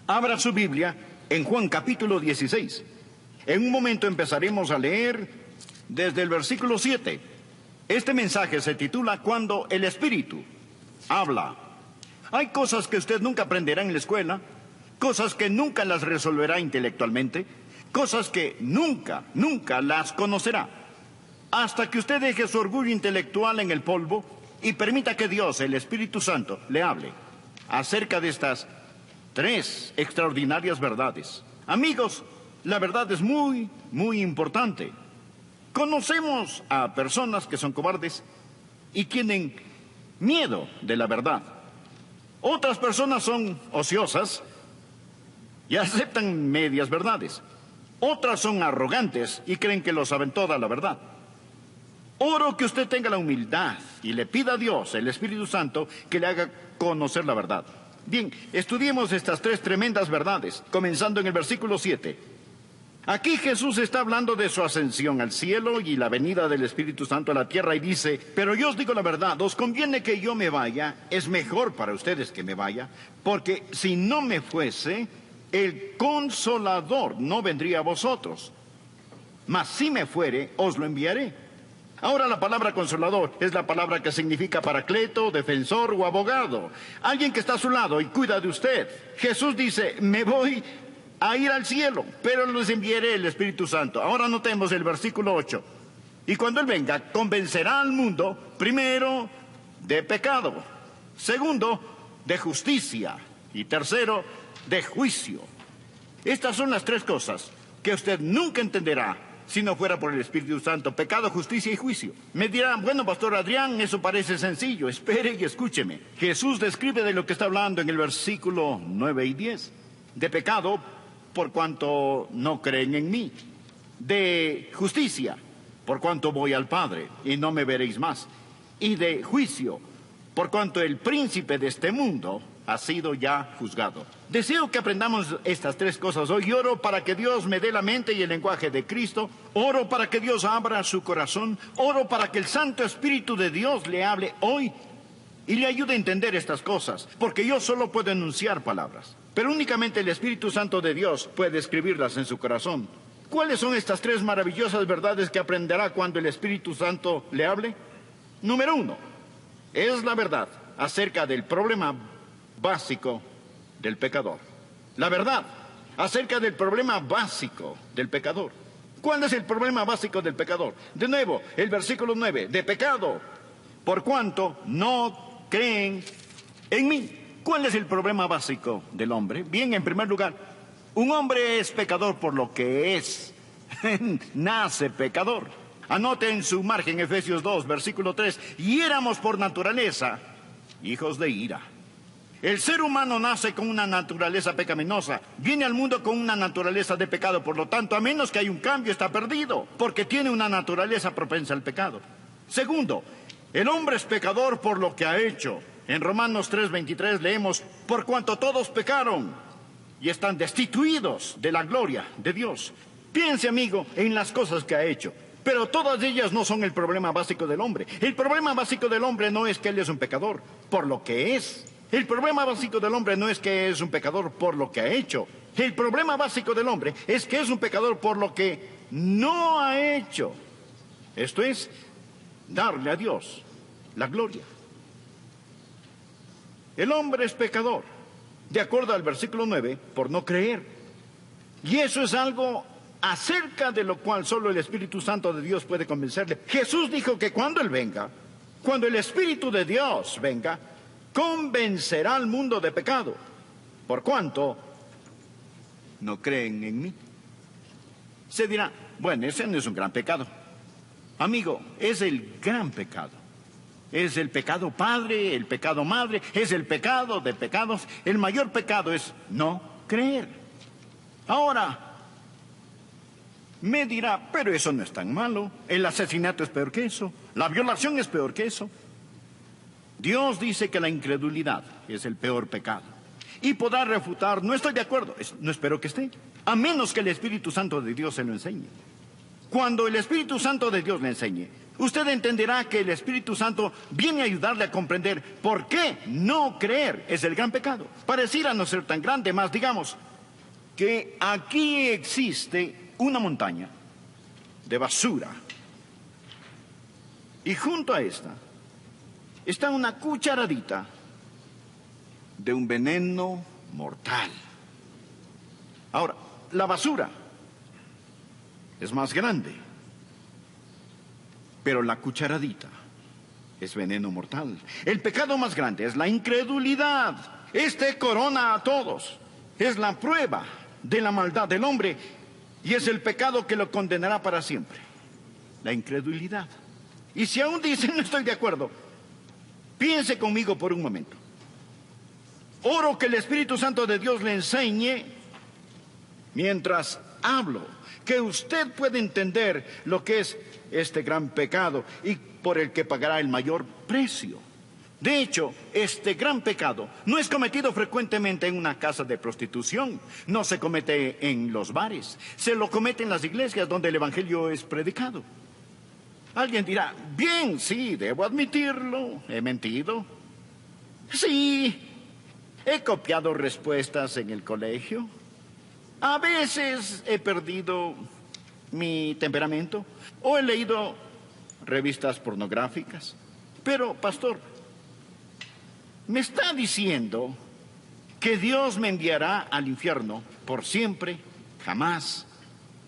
Abra su Biblia en Juan capítulo 16. En un momento empezaremos a leer desde el versículo 7. Este mensaje se titula Cuando el Espíritu habla. Hay cosas que usted nunca aprenderá en la escuela, cosas que nunca las resolverá intelectualmente, cosas que nunca las conocerá, hasta que usted deje su orgullo intelectual en el polvo y permita que Dios, el Espíritu Santo, le hable acerca de estas tres extraordinarias verdades. Amigos, la verdad es muy importante. Conocemos a personas que son cobardes y tienen miedo de la verdad. Otras personas son ociosas y aceptan medias verdades. Otras son arrogantes y creen que lo saben toda la verdad. Oro que usted tenga la humildad y le pida a Dios, el Espíritu Santo, que le haga conocer la verdad. Bien, estudiemos estas tres tremendas verdades, comenzando en el versículo 7. Aquí Jesús está hablando de su ascensión al cielo y la venida del Espíritu Santo a la tierra y dice: pero yo os digo la verdad, os conviene que yo me vaya, es mejor para ustedes que me vaya, porque si no me fuese, el Consolador no vendría a vosotros, mas si me fuere, os lo enviaré. Ahora la palabra consolador es la palabra que significa paracleto, defensor o abogado. Alguien que está a su lado y cuida de usted. Jesús dice: me voy a ir al cielo, pero les enviaré el Espíritu Santo. Ahora notemos el versículo 8. Y cuando Él venga, convencerá al mundo, primero, de pecado, segundo, de justicia, y tercero, de juicio. Estas son las tres cosas que usted nunca entenderá si no fuera por el Espíritu Santo: pecado, justicia y juicio. Me dirán: bueno, Pastor Adrián, eso parece sencillo. Espere y escúcheme. Jesús describe de lo que está hablando en el versículo 9 y 10. De pecado, por cuanto no creen en mí. De justicia, por cuanto voy al Padre y no me veréis más. Y de juicio, por cuanto el príncipe de este mundo ha sido ya juzgado. Deseo que aprendamos estas tres cosas hoy. Oro para que Dios me dé la mente y el lenguaje de Cristo. Oro para que Dios abra su corazón. Oro para que el Santo Espíritu de Dios le hable hoy y le ayude a entender estas cosas, porque yo solo puedo enunciar palabras, pero únicamente el Espíritu Santo de Dios puede escribirlas en su corazón. ¿Cuáles son estas tres maravillosas verdades que aprenderá cuando el Espíritu Santo le hable? Número 1, es la verdad acerca del problema básico del pecador. La verdad acerca del problema básico del pecador. ¿Cuál es el problema básico del pecador? De nuevo, el versículo 9, de pecado, por cuanto no creen en mí. ¿Cuál es el problema básico del hombre? Bien, en primer lugar, un hombre es pecador por lo que es. Nace pecador. Anote en su margen Efesios 2, versículo 3. Y éramos por naturaleza hijos de ira. El ser humano nace con una naturaleza pecaminosa, viene al mundo con una naturaleza de pecado, por lo tanto, a menos que haya un cambio, está perdido, porque tiene una naturaleza propensa al pecado. Segundo, el hombre es pecador por lo que ha hecho. En Romanos 3:23 leemos: por cuanto todos pecaron y están destituidos de la gloria de Dios. Piense, amigo, en las cosas que ha hecho, pero todas ellas no son el problema básico del hombre. El problema básico del hombre no es que él es un pecador por lo que es. El problema básico del hombre no es que es un pecador por lo que ha hecho. El problema básico del hombre es que es un pecador por lo que no ha hecho. Esto es, darle a Dios la gloria. El hombre es pecador, de acuerdo al versículo 9, por no creer. Y eso es algo acerca de lo cual solo el Espíritu Santo de Dios puede convencerle. Jesús dijo que cuando Él venga, cuando el Espíritu de Dios venga, convencerá al mundo de pecado, por cuanto no creen en mí. Se dirá: bueno, ese no es un gran pecado. Amigo, es el gran pecado. Es el pecado padre, el pecado madre, es el pecado de pecados. El mayor pecado es no creer. Ahora, me dirá: pero eso no es tan malo. El asesinato es peor que eso. La violación es peor que eso. Dios dice que la incredulidad es el peor pecado. Y podrá refutar: no estoy de acuerdo, no espero que esté, a menos que el Espíritu Santo de Dios se lo enseñe. Cuando el Espíritu Santo de Dios le enseñe, usted entenderá que el Espíritu Santo viene a ayudarle a comprender por qué no creer es el gran pecado. Pareciera no ser tan grande, más digamos que aquí existe una montaña de basura. Y junto a esta está una cucharadita de un veneno mortal. Ahora, la basura es más grande, pero la cucharadita es veneno mortal. El pecado más grande es la incredulidad. Este corona a todos. Es la prueba de la maldad del hombre y es el pecado que lo condenará para siempre. La incredulidad. Y si aún dicen no estoy de acuerdo, piense conmigo por un momento. Oro que el Espíritu Santo de Dios le enseñe mientras hablo, que usted puede entender lo que es este gran pecado y por el que pagará el mayor precio. De hecho, este gran pecado no es cometido frecuentemente en una casa de prostitución, no se comete en los bares, se lo comete en las iglesias donde el evangelio es predicado. Alguien dirá, bien, sí, debo admitirlo, he mentido. Sí, he copiado respuestas en el colegio. A veces he perdido mi temperamento o he leído revistas pornográficas. Pero, pastor, ¿me está diciendo que Dios me enviará al infierno por siempre, jamás?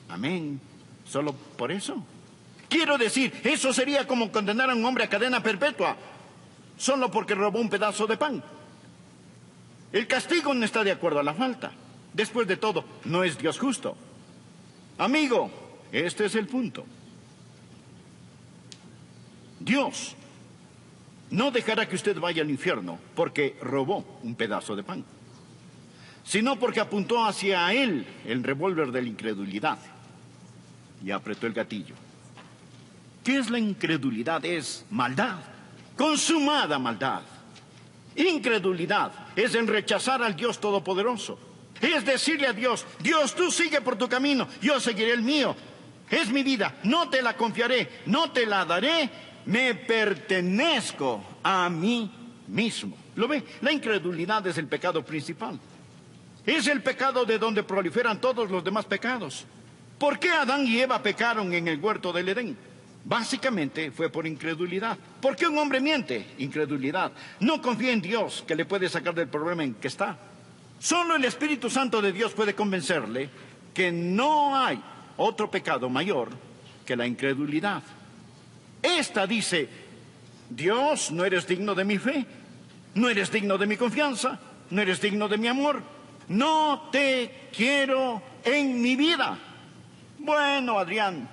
Amén. ¿Solo por eso? Quiero decir, eso sería como condenar a un hombre a cadena perpetua solo porque robó un pedazo de pan. El castigo no está de acuerdo a la falta. Después de todo, no es Dios justo. Amigo, este es el punto. Dios no dejará que usted vaya al infierno porque robó un pedazo de pan, sino porque apuntó hacia él el revólver de la incredulidad y apretó el gatillo. ¿Qué es la incredulidad? Es maldad, consumada maldad. Incredulidad es el rechazar al Dios Todopoderoso. Es decirle a Dios, Dios, tú sigue por tu camino, yo seguiré el mío. Es mi vida, no te la confiaré, no te la daré, me pertenezco a mí mismo. ¿Lo ve? La incredulidad es el pecado principal. Es el pecado de donde proliferan todos los demás pecados. ¿Por qué Adán y Eva pecaron en el huerto del Edén? Básicamente fue por incredulidad. ¿Por qué un hombre miente? Incredulidad. No confía en Dios que le puede sacar del problema en que está. Solo el Espíritu Santo de Dios puede convencerle que no hay otro pecado mayor que la incredulidad. Esta dice, Dios, no eres digno de mi fe, no eres digno de mi confianza, no eres digno de mi amor, no te quiero en mi vida. Bueno, Adrián,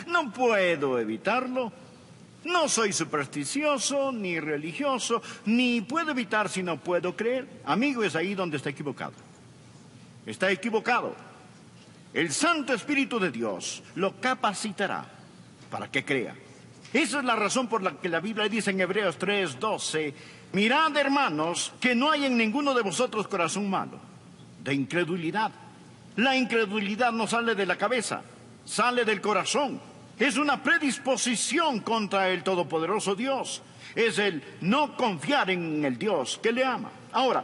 no puedo evitarlo. No soy supersticioso, ni religioso, ni puedo evitar si no puedo creer. Amigo, es ahí donde está equivocado. Está equivocado. El Santo Espíritu de Dios lo capacitará para que crea. Esa es la razón por la que la Biblia dice en Hebreos 3:12, mirad, hermanos, que no hay en ninguno de vosotros corazón malo, de incredulidad. La incredulidad no sale de la cabeza, sale del corazón. Es una predisposición contra el Todopoderoso Dios. Es el no confiar en el Dios que le ama. Ahora,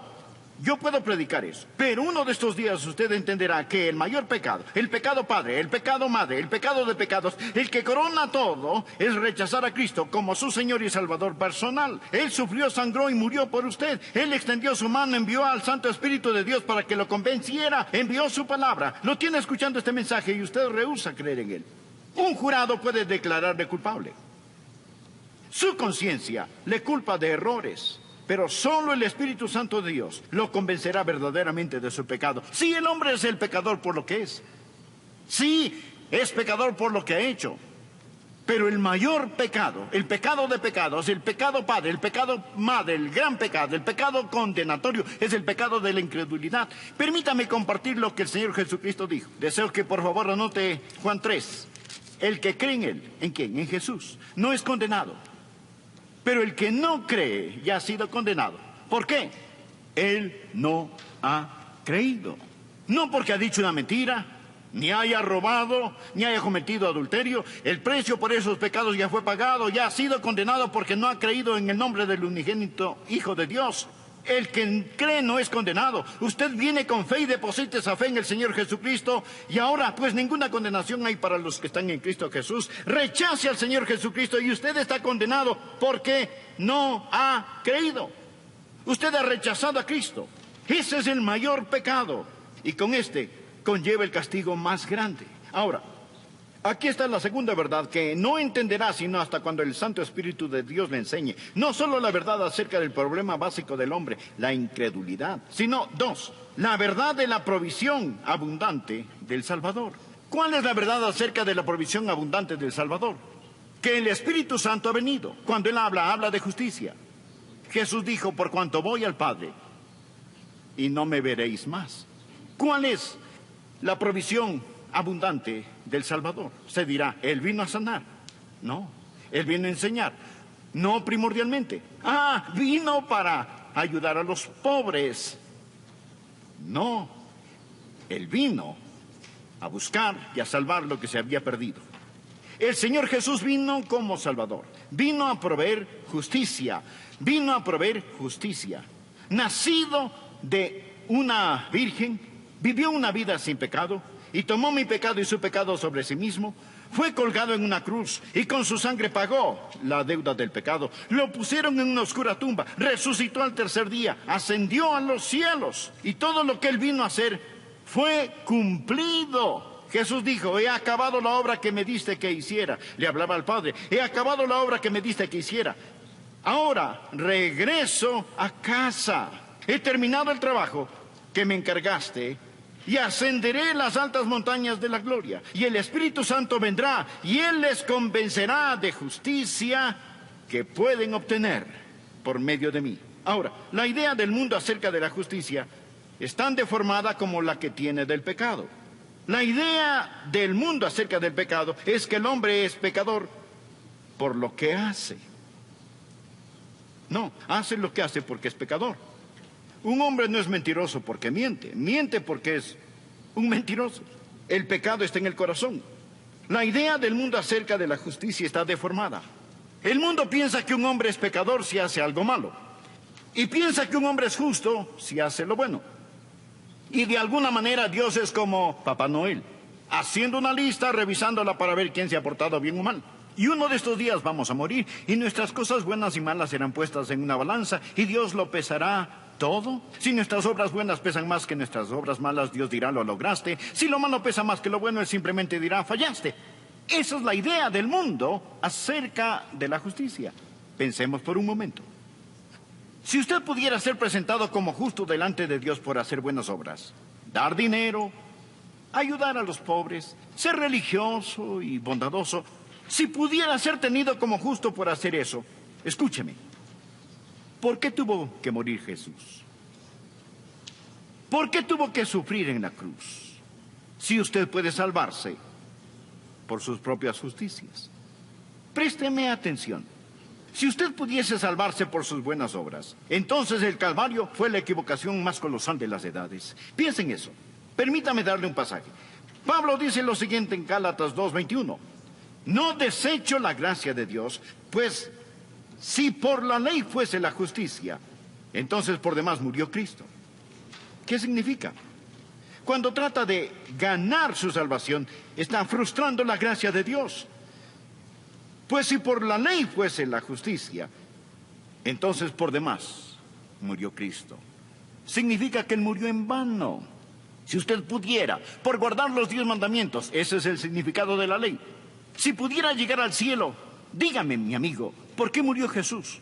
yo puedo predicar eso, pero uno de estos días usted entenderá que el mayor pecado, el pecado padre, el pecado madre, el pecado de pecados, el que corona todo, es rechazar a Cristo como su Señor y Salvador personal. Él sufrió, sangró y murió por usted. Él extendió su mano, envió al Santo Espíritu de Dios para que lo convenciera, envió su palabra. Lo tiene escuchando este mensaje y usted rehúsa creer en él. Un jurado puede declararle culpable. Su conciencia le culpa de errores. Pero solo el Espíritu Santo de Dios lo convencerá verdaderamente de su pecado. Sí, el hombre es el pecador por lo que es. Sí, es pecador por lo que ha hecho. Pero el mayor pecado, el pecado de pecados, el pecado padre, el pecado madre, el gran pecado, el pecado condenatorio, es el pecado de la incredulidad. Permítame compartir lo que el Señor Jesucristo dijo. Deseo que por favor anote Juan 3. El que cree en Él, ¿en quién? En Jesús, no es condenado. Pero el que no cree ya ha sido condenado. ¿Por qué? Él no ha creído. No porque ha dicho una mentira, ni haya robado, ni haya cometido adulterio. El precio por esos pecados ya fue pagado, ya ha sido condenado porque no ha creído en el nombre del unigénito Hijo de Dios. El que cree no es condenado. Usted viene con fe y deposita esa fe en el Señor Jesucristo. Y ahora, pues ninguna condenación hay para los que están en Cristo Jesús. Rechace al Señor Jesucristo y usted está condenado porque no ha creído. Usted ha rechazado a Cristo. Ese es el mayor pecado. Y con este conlleva el castigo más grande. Ahora, aquí está la segunda verdad que no entenderá sino hasta cuando el Santo Espíritu de Dios le enseñe. No solo la verdad acerca del problema básico del hombre, la incredulidad, sino dos, la verdad de la provisión abundante del Salvador. ¿Cuál es la verdad acerca de la provisión abundante del Salvador? Que el Espíritu Santo ha venido. Cuando Él habla de justicia. Jesús dijo, por cuanto voy al Padre, y no me veréis más. ¿Cuál es la provisión abundante del Salvador? Se dirá, Él vino a sanar. No, Él vino a enseñar. No primordialmente. Vino para ayudar a los pobres. No, Él vino a buscar y a salvar lo que se había perdido. El Señor Jesús vino como Salvador. Vino a proveer justicia. Vino a proveer justicia. Nacido de una virgen, vivió una vida sin pecado y tomó mi pecado y su pecado sobre sí mismo. Fue colgado en una cruz y con su sangre pagó la deuda del pecado. Lo pusieron en una oscura tumba, resucitó al tercer día, ascendió a los cielos y todo lo que Él vino a hacer fue cumplido. Jesús dijo, he acabado la obra que me diste que hiciera. Le hablaba al Padre, he acabado la obra que me diste que hiciera. Ahora regreso a casa. He terminado el trabajo que me encargaste y ascenderé las altas montañas de la gloria. Y el Espíritu Santo vendrá y Él les convencerá de justicia que pueden obtener por medio de mí. Ahora, la idea del mundo acerca de la justicia es tan deformada como la que tiene del pecado. La idea del mundo acerca del pecado es que el hombre es pecador por lo que hace. No, hace lo que hace porque es pecador. Un hombre no es mentiroso porque miente. Miente porque es un mentiroso. El pecado está en el corazón. La idea del mundo acerca de la justicia está deformada. El mundo piensa que un hombre es pecador si hace algo malo. Y piensa que un hombre es justo si hace lo bueno. Y de alguna manera Dios es como Papá Noel, haciendo una lista, revisándola para ver quién se ha portado bien o mal. Y uno de estos días vamos a morir y nuestras cosas buenas y malas serán puestas en una balanza y Dios lo pesará todo. Si nuestras obras buenas pesan más que nuestras obras malas, Dios dirá, lo lograste. Si lo malo pesa más que lo bueno, Él simplemente dirá, fallaste. Esa es la idea del mundo acerca de la justicia. Pensemos por un momento. Si usted pudiera ser presentado como justo delante de Dios por hacer buenas obras, dar dinero, ayudar a los pobres, ser religioso y bondadoso, si pudiera ser tenido como justo por hacer eso, escúcheme, ¿por qué tuvo que morir Jesús? ¿Por qué tuvo que sufrir en la cruz? Si usted puede salvarse por sus propias justicias. Présteme atención. Si usted pudiese salvarse por sus buenas obras, entonces el Calvario fue la equivocación más colosal de las edades. Piensen eso. Permítame darle un pasaje. Pablo dice lo siguiente en Gálatas 2:21. No desecho la gracia de Dios, pues si por la ley fuese la justicia, entonces por demás murió Cristo. ¿Qué significa? Cuando trata de ganar su salvación, está frustrando la gracia de Dios. Pues si por la ley fuese la justicia, entonces por demás murió Cristo. Significa que Él murió en vano. Si usted pudiera, por guardar los 10 mandamientos, ese es el significado de la ley. Si pudiera llegar al cielo, dígame, mi amigo, ¿por qué murió Jesús?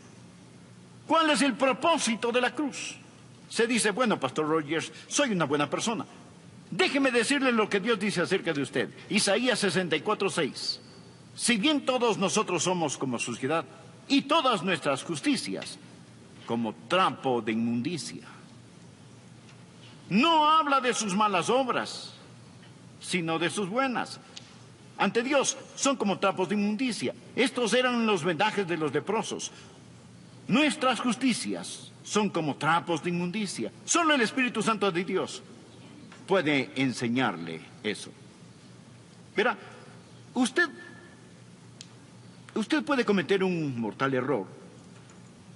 ¿Cuál es el propósito de la cruz? Se dice, bueno, Pastor Rogers, soy una buena persona. Déjeme decirle lo que Dios dice acerca de usted. Isaías 64:6. Si bien todos nosotros somos como suciedad y todas nuestras justicias como trapo de inmundicia. No habla de sus malas obras, sino de sus buenas. Ante Dios son como trapos de inmundicia. Estos eran los vendajes de los leprosos. Nuestras justicias son como trapos de inmundicia. Solo el Espíritu Santo de Dios puede enseñarle eso. Verá, usted puede cometer un mortal error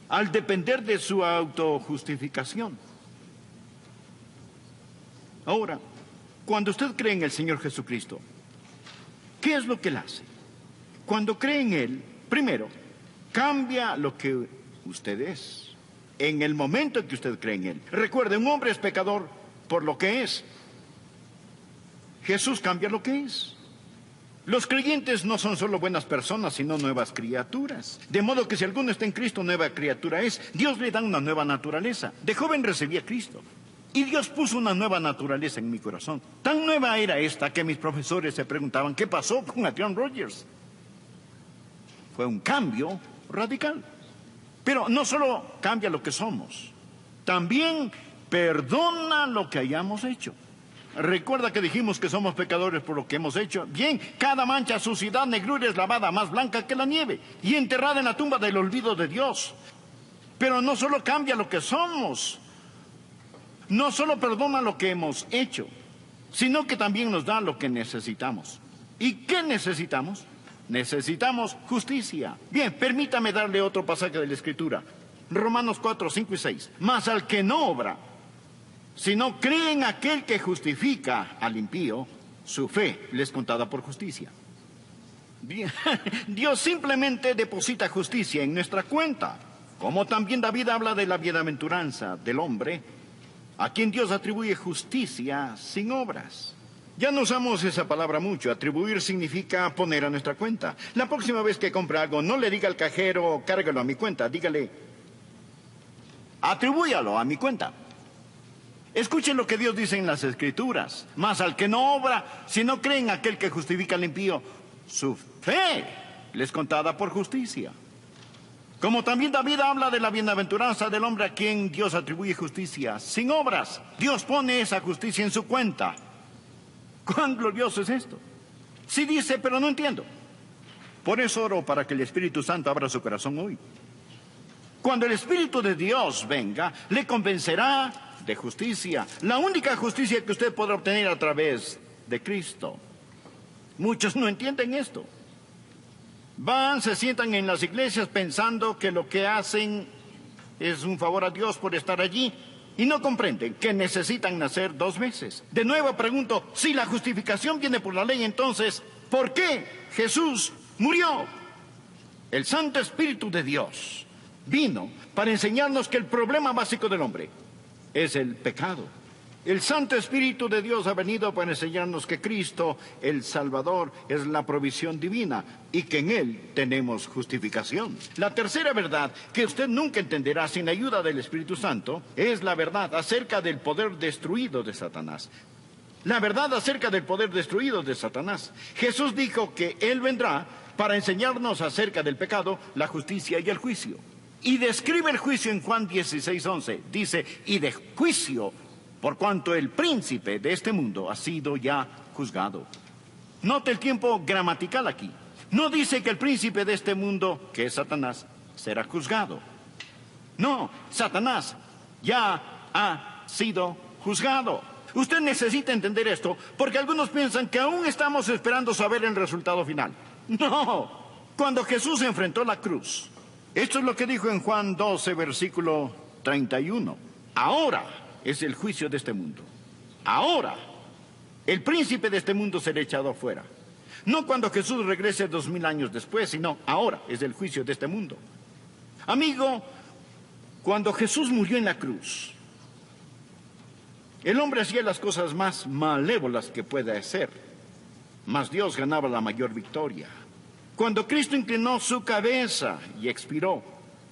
al depender de su autojustificación. Ahora, cuando usted cree en el Señor Jesucristo, ¿qué es lo que Él hace? Cuando cree en Él, primero, cambia lo que usted es. En el momento en que usted cree en Él. Recuerde, un hombre es pecador por lo que es. Jesús cambia lo que es. Los creyentes no son solo buenas personas, sino nuevas criaturas. De modo que si alguno está en Cristo, nueva criatura es. Dios le da una nueva naturaleza. De joven recibí a Cristo. Y Dios puso una nueva naturaleza en mi corazón. Tan nueva era esta que mis profesores se preguntaban, ¿qué pasó con Adrian Rogers? Fue un cambio radical. Pero no solo cambia lo que somos, también perdona lo que hayamos hecho. Recuerda que dijimos que somos pecadores por lo que hemos hecho. Bien, cada mancha, suciedad, negrura es lavada más blanca que la nieve y enterrada en la tumba del olvido de Dios. Pero no solo cambia lo que somos, no solo perdona lo que hemos hecho, sino que también nos da lo que necesitamos. ¿Y qué necesitamos? Necesitamos justicia. Bien, permítame darle otro pasaje de la Escritura. Romanos 4, 5 y 6. Mas al que no obra, sino cree en aquel que justifica al impío, su fe le es contada por justicia. Bien, Dios simplemente deposita justicia en nuestra cuenta. Como también David habla de la bienaventuranza del hombre, a quien Dios atribuye justicia sin obras. Ya no usamos esa palabra mucho. Atribuir significa poner a nuestra cuenta. La próxima vez que compre algo, no le diga al cajero, cárgalo a mi cuenta. Dígale, atribúyalo a mi cuenta. Escuchen lo que Dios dice en las Escrituras. Mas al que no obra, si no cree en aquel que justifica al impío, su fe le es contada por justicia. Como también David habla de la bienaventuranza del hombre a quien Dios atribuye justicia sin obras. Dios pone esa justicia en su cuenta. ¿Cuán glorioso es esto? Sí dice, pero no entiendo. Por eso oro para que el Espíritu Santo abra su corazón hoy. Cuando el Espíritu de Dios venga, le convencerá de justicia. La única justicia que usted podrá obtener a través de Cristo. Muchos no entienden esto. Van, se sientan en las iglesias pensando que lo que hacen es un favor a Dios por estar allí. Y no comprenden que necesitan nacer dos veces. De nuevo pregunto, si la justificación viene por la ley, entonces, ¿por qué Jesús murió? El Santo Espíritu de Dios vino para enseñarnos que el problema básico del hombre es el pecado. El Santo Espíritu de Dios ha venido para enseñarnos que Cristo, el Salvador, es la provisión divina y que en Él tenemos justificación. La tercera verdad que usted nunca entenderá sin ayuda del Espíritu Santo es la verdad acerca del poder destruido de Satanás. La verdad acerca del poder destruido de Satanás. Jesús dijo que Él vendrá para enseñarnos acerca del pecado, la justicia y el juicio. Y describe el juicio en Juan 16:11. Dice, y de juicio por cuanto el príncipe de este mundo ha sido ya juzgado. Note el tiempo gramatical aquí. No dice que el príncipe de este mundo, que es Satanás, será juzgado. No, Satanás ya ha sido juzgado. Usted necesita entender esto, porque algunos piensan que aún estamos esperando saber el resultado final. No, cuando Jesús se enfrentó a la cruz, esto es lo que dijo en Juan 12, versículo 31. Ahora es el juicio de este mundo. Ahora, el príncipe de este mundo será echado afuera. No cuando Jesús regrese 2000 años después, sino ahora es el juicio de este mundo. Amigo, cuando Jesús murió en la cruz, el hombre hacía las cosas más malévolas que pueda hacer, mas Dios ganaba la mayor victoria. Cuando Cristo inclinó su cabeza y expiró,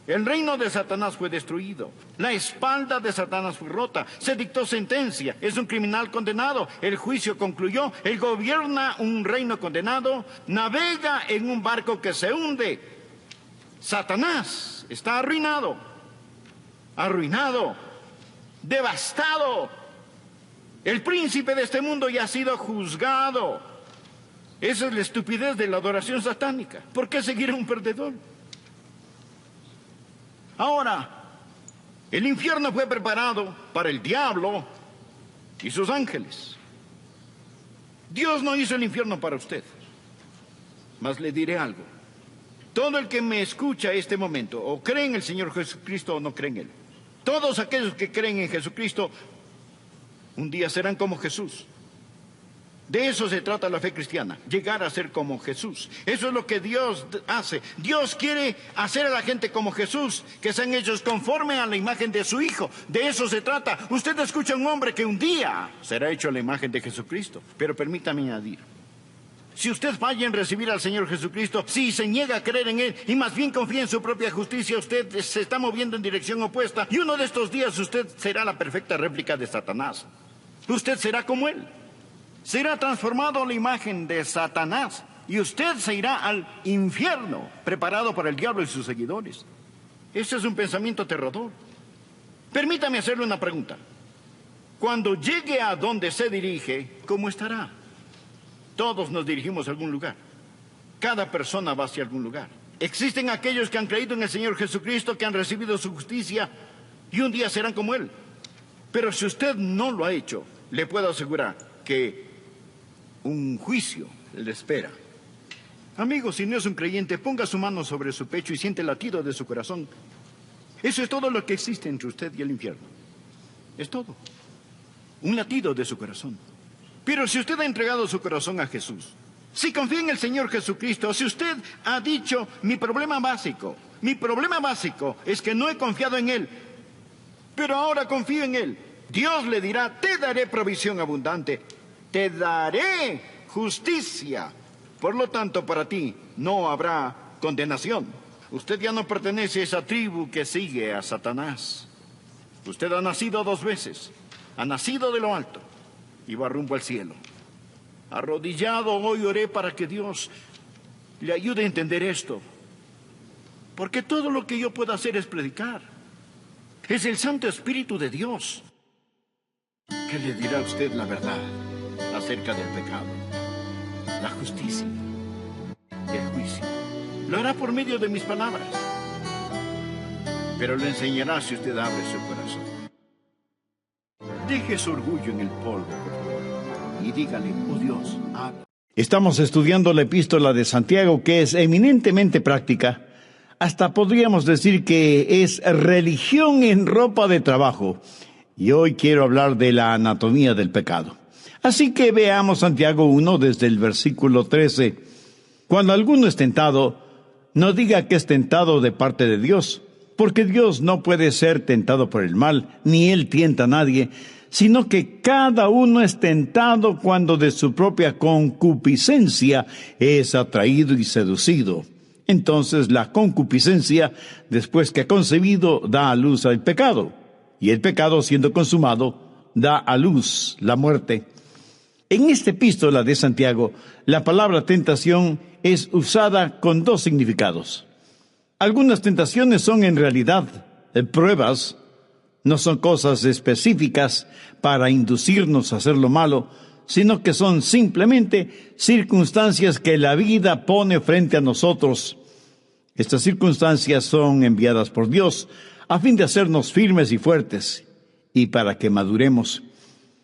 el reino de Satanás fue destruido. La espalda de Satanás fue rota. Se dictó sentencia. Es un criminal condenado. El juicio concluyó. Él gobierna un reino condenado. Navega en un barco que se hunde. Satanás está arruinado. Arruinado. Devastado. El príncipe de este mundo ya ha sido juzgado. Esa es la estupidez de la adoración satánica. ¿Por qué seguir a un perdedor? Ahora, el infierno fue preparado para el diablo y sus ángeles. Dios no hizo el infierno para usted. Mas le diré algo. Todo el que me escucha este momento, o cree en el Señor Jesucristo o no cree en Él, todos aquellos que creen en Jesucristo, un día serán como Jesús. De eso se trata la fe cristiana, llegar a ser como Jesús. Eso es lo que Dios hace. Dios quiere hacer a la gente como Jesús, que sean hechos conforme a la imagen de su Hijo. De eso se trata. Usted escucha a un hombre que un día será hecho a la imagen de Jesucristo. Pero permítame añadir, si usted falla en recibir al Señor Jesucristo, si se niega a creer en Él y más bien confía en su propia justicia, usted se está moviendo en dirección opuesta. Y uno de estos días usted será la perfecta réplica de Satanás. Usted será como él. Será transformado a la imagen de Satanás y usted se irá al infierno preparado para el diablo y sus seguidores. Ese es un pensamiento aterrador. Permítame hacerle una pregunta. Cuando llegue a donde se dirige, ¿cómo estará? Todos nos dirigimos a algún lugar. Cada persona va hacia algún lugar. Existen aquellos que han creído en el Señor Jesucristo, que han recibido su justicia y un día serán como Él. Pero si usted no lo ha hecho, le puedo asegurar que un juicio le espera. Amigo, si no es un creyente, ponga su mano sobre su pecho y siente el latido de su corazón. Eso es todo lo que existe entre usted y el infierno. Es todo. Un latido de su corazón. Pero si usted ha entregado su corazón a Jesús, si confía en el Señor Jesucristo, si usted ha dicho, mi problema básico es que no he confiado en Él, pero ahora confío en Él, Dios le dirá, te daré provisión abundante, te daré justicia. Por lo tanto, para ti no habrá condenación. Usted ya no pertenece a esa tribu que sigue a Satanás. Usted ha nacido 2 veces. Ha nacido de lo alto y va rumbo al cielo. Arrodillado hoy oré para que Dios le ayude a entender esto. Porque todo lo que yo puedo hacer es predicar. Es el Santo Espíritu de Dios que le dirá a usted la verdad acerca del pecado, la justicia y el juicio. Lo hará por medio de mis palabras, pero le enseñará si usted abre su corazón. Deje su orgullo en el polvo, por favor, y dígale, oh Dios, habla. Estamos estudiando la epístola de Santiago, que es eminentemente práctica. Hasta podríamos decir que es religión en ropa de trabajo. Y hoy quiero hablar de la anatomía del pecado. Así que veamos Santiago 1 desde el versículo 13. Cuando alguno es tentado, no diga que es tentado de parte de Dios, porque Dios no puede ser tentado por el mal, ni Él tienta a nadie, sino que cada uno es tentado cuando de su propia concupiscencia es atraído y seducido. Entonces la concupiscencia, después que ha concebido, da a luz al pecado. Y el pecado, siendo consumado, da a luz la muerte. En esta epístola de Santiago, la palabra tentación es usada con 2 significados. Algunas tentaciones son en realidad pruebas, no son cosas específicas para inducirnos a hacer lo malo, sino que son simplemente circunstancias que la vida pone frente a nosotros. Estas circunstancias son enviadas por Dios a fin de hacernos firmes y fuertes y para que maduremos.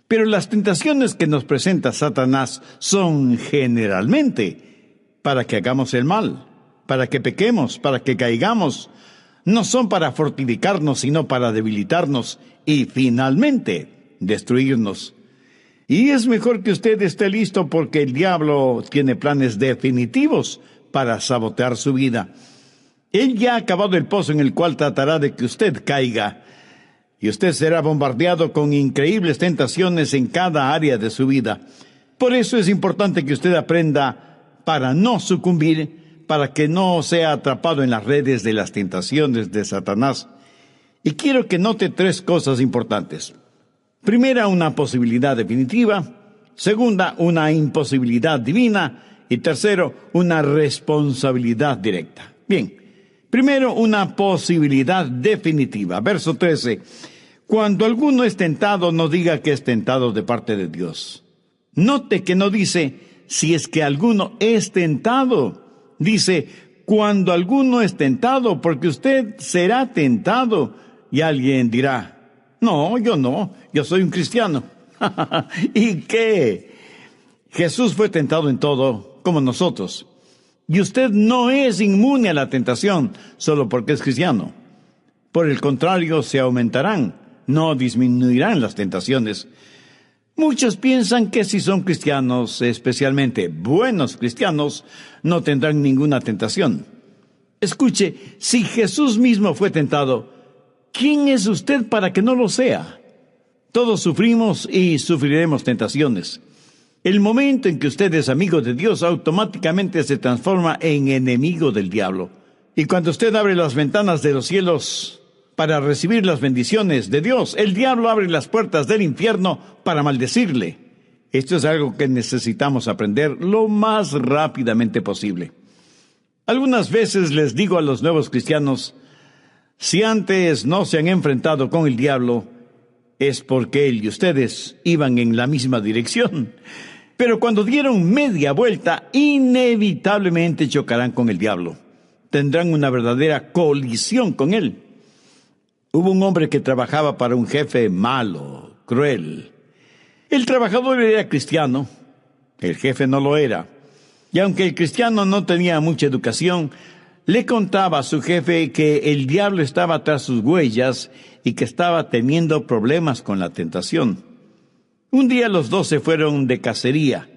Pero las tentaciones que nos presenta Satanás son generalmente para que hagamos el mal, para que pequemos, para que caigamos. No son para fortificarnos, sino para debilitarnos y finalmente destruirnos. Y es mejor que usted esté listo porque el diablo tiene planes definitivos para sabotear su vida. Él ya ha cavado el pozo en el cual tratará de que usted caiga. Y usted será bombardeado con increíbles tentaciones en cada área de su vida. Por eso es importante que usted aprenda para no sucumbir, para que no sea atrapado en las redes de las tentaciones de Satanás. Y quiero que note 3 cosas importantes. Primera, una posibilidad definitiva. Segunda, una imposibilidad divina. Y tercero, una responsabilidad directa. Bien, primero, una posibilidad definitiva. Verso 13. Cuando alguno es tentado, no diga que es tentado de parte de Dios. Note que no dice, si es que alguno es tentado. Dice, cuando alguno es tentado, porque usted será tentado. Y alguien dirá, no, yo soy un cristiano. ¿Y qué? Jesús fue tentado en todo, como nosotros. Y usted no es inmune a la tentación solo porque es cristiano. Por el contrario, se aumentarán, no disminuirán las tentaciones. Muchos piensan que si son cristianos, especialmente buenos cristianos, no tendrán ninguna tentación. Escuche, si Jesús mismo fue tentado, ¿quién es usted para que no lo sea? Todos sufrimos y sufriremos tentaciones. El momento en que usted es amigo de Dios, automáticamente se transforma en enemigo del diablo. Y cuando usted abre las ventanas de los cielos para recibir las bendiciones de Dios, el diablo abre las puertas del infierno para maldecirle. Esto es algo que necesitamos aprender lo más rápidamente posible. Algunas veces les digo a los nuevos cristianos, si antes no se han enfrentado con el diablo, es porque él y ustedes iban en la misma dirección. Pero cuando dieron media vuelta, inevitablemente chocarán con el diablo. Tendrán una verdadera colisión con él. Hubo un hombre que trabajaba para un jefe malo, cruel. El trabajador era cristiano, el jefe no lo era. Y aunque el cristiano no tenía mucha educación, le contaba a su jefe que el diablo estaba tras sus huellas y que estaba teniendo problemas con la tentación. Un día los dos se fueron de cacería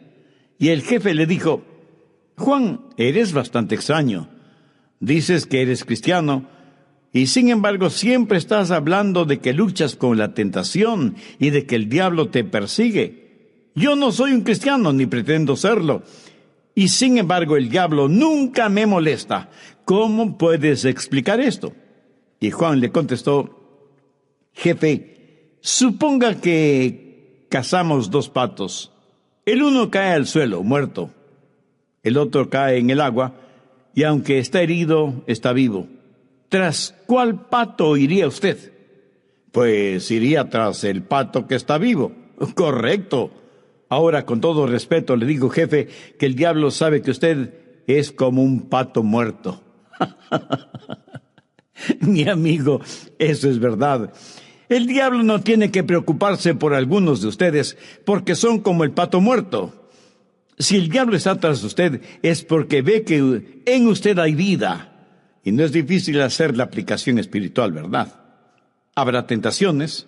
y el jefe le dijo, Juan, eres bastante extraño. Dices que eres cristiano y sin embargo siempre estás hablando de que luchas con la tentación y de que el diablo te persigue. Yo no soy un cristiano ni pretendo serlo. Y sin embargo el diablo nunca me molesta. ¿Cómo puedes explicar esto? Y Juan le contestó, jefe, suponga que cazamos 2 patos. El uno cae al suelo, muerto. El otro cae en el agua, y aunque está herido, está vivo. ¿Tras cuál pato iría usted? Pues iría tras el pato que está vivo. Correcto. Ahora, con todo respeto, le digo, jefe, que el diablo sabe que usted es como un pato muerto. Mi amigo, eso es verdad. El diablo no tiene que preocuparse por algunos de ustedes, porque son como el pato muerto. Si el diablo está tras usted, es porque ve que en usted hay vida. Y no es difícil hacer la aplicación espiritual, ¿verdad? Habrá tentaciones.